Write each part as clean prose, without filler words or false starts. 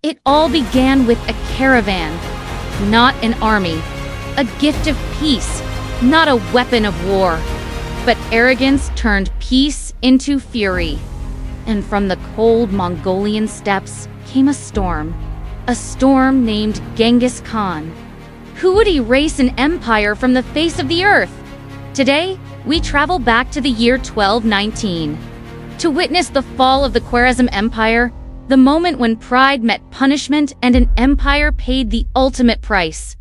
It all began with a caravan, not an army. A gift of peace, not a weapon of war. But arrogance turned peace into fury. And from the cold Mongolian steppes came a storm named Genghis Khan. Who would erase an empire from the face of the earth? Today, we travel back to the year 1219 to witness the fall of the Khwarezm Empire, the moment when pride met punishment and an empire paid the ultimate price.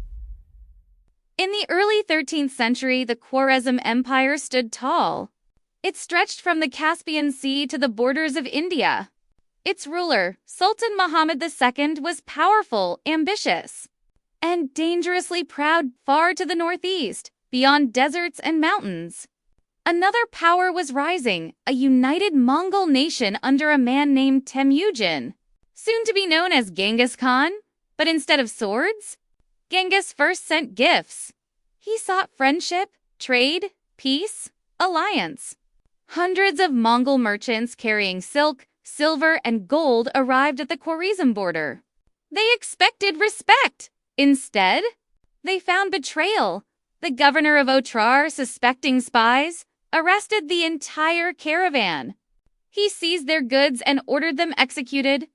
In the early 13th century, the Khwarezm Empire stood tall. It stretched from the Caspian Sea to the borders of India. Its ruler, Sultan Muhammad II, was powerful, ambitious, and dangerously proud far to the northeast, beyond deserts and mountains. Another power was rising, a united Mongol nation under a man named Temujin, soon to be known as Genghis Khan. But instead of swords, Genghis first sent gifts. He sought friendship, trade, peace, alliance. Hundreds of Mongol merchants carrying silk, silver, and gold arrived at the Khwarezm border. They expected respect. Instead, they found betrayal. The governor of Otrar, suspecting spies, arrested the entire caravan. He seized their goods and ordered them executed.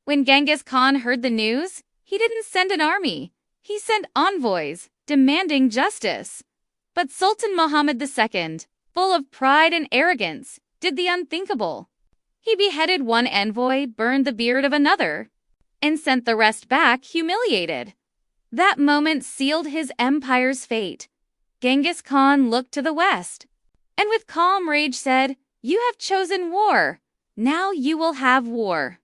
When Genghis Khan heard the news, he didn't send an army. He sent envoys, demanding justice. But Sultan Muhammad II, full of pride and arrogance, did the unthinkable. He beheaded one envoy, burned the beard of another, and sent the rest back humiliated. That moment sealed his empire's fate. Genghis Khan looked to the west, and with calm rage said, "You have chosen war. Now you will have war."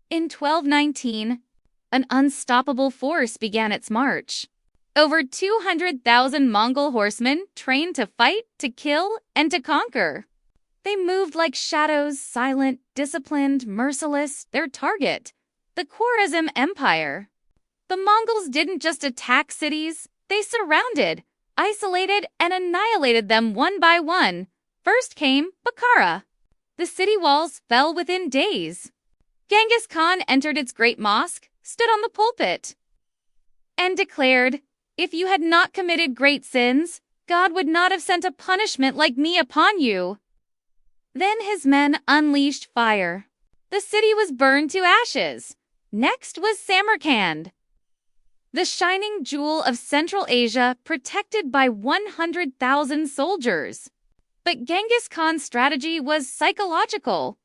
In 1219, an unstoppable force began its march. Over 200,000 Mongol horsemen trained to fight, to kill, and to conquer. They moved like shadows, silent, disciplined, merciless. Their target, the Khwarezm Empire. The Mongols didn't just attack cities, they surrounded, isolated, and annihilated them one by one. First came Bukhara. The city walls fell within days. Genghis Khan entered its great mosque, stood on the pulpit, and declared, "If you had not committed great sins, God would not have sent a punishment like me upon you." Then his men unleashed fire. The city was burned to ashes. Next was Samarkand, the shining jewel of Central Asia, protected by 100,000 soldiers. But Genghis Khan's strategy was psychological.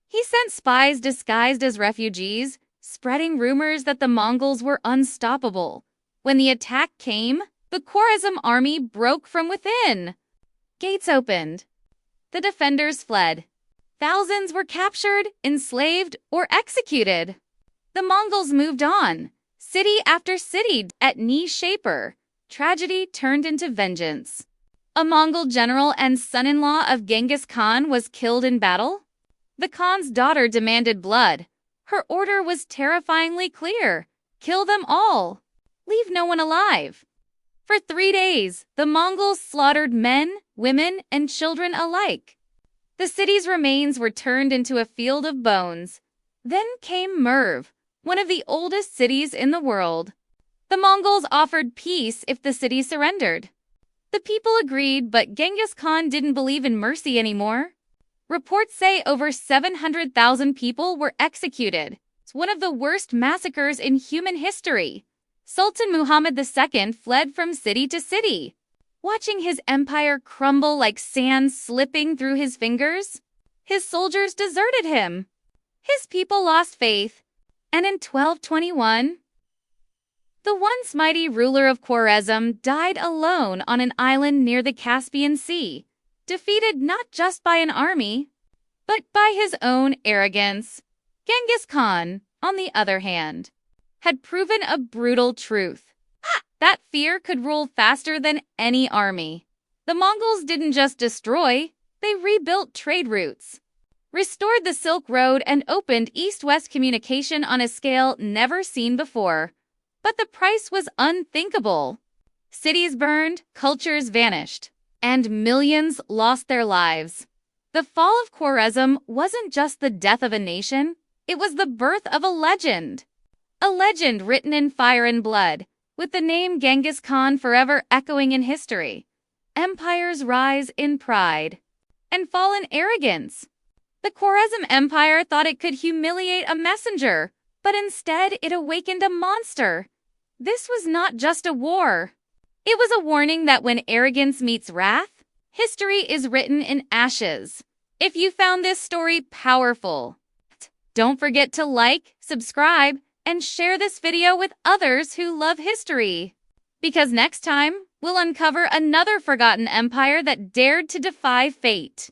He sent spies disguised as refugees, spreading rumors that the Mongols were unstoppable. When the attack came, the Khwarezm army broke from within. Gates opened. The defenders fled. Thousands were captured, enslaved, or executed. The Mongols moved on. City after city at Nishapur, tragedy turned into vengeance. A Mongol general and son-in-law of Genghis Khan was killed in battle. The Khan's daughter demanded blood. Her order was terrifyingly clear: kill them all. Leave no one alive. For 3 days, the Mongols slaughtered men, women, and children alike. The city's remains were turned into a field of bones. Then came Merv, one of the oldest cities in the world. The Mongols offered peace if the city surrendered. The people agreed, but Genghis Khan didn't believe in mercy anymore. Reports say over 700,000 people were executed. It's one of the worst massacres in human history. Sultan Muhammad II fled from city to city, watching his empire crumble like sand slipping through his fingers. His soldiers deserted him. His people lost faith. And in 1221, the once mighty ruler of Khwarezm died alone on an island near the Caspian Sea, defeated not just by an army, but by his own arrogance. Genghis Khan, on the other hand, had proven a brutal truth: that fear could rule faster than any army. The Mongols didn't just destroy, they rebuilt trade routes, restored the Silk Road, and opened east-west communication on a scale never seen before. But the price was unthinkable. Cities burned, cultures vanished, and millions lost their lives. The fall of Khwarezm wasn't just the death of a nation, it was the birth of a legend. A legend written in fire and blood, with the name Genghis Khan forever echoing in history. Empires rise in pride and fall in arrogance. The Khwarezm Empire thought it could humiliate a messenger, but instead it awakened a monster. This was not just a war. It was a warning that when arrogance meets wrath, history is written in ashes. If you found this story powerful, don't forget to like, subscribe, and share this video with others who love history. Because next time, we'll uncover another forgotten empire that dared to defy fate.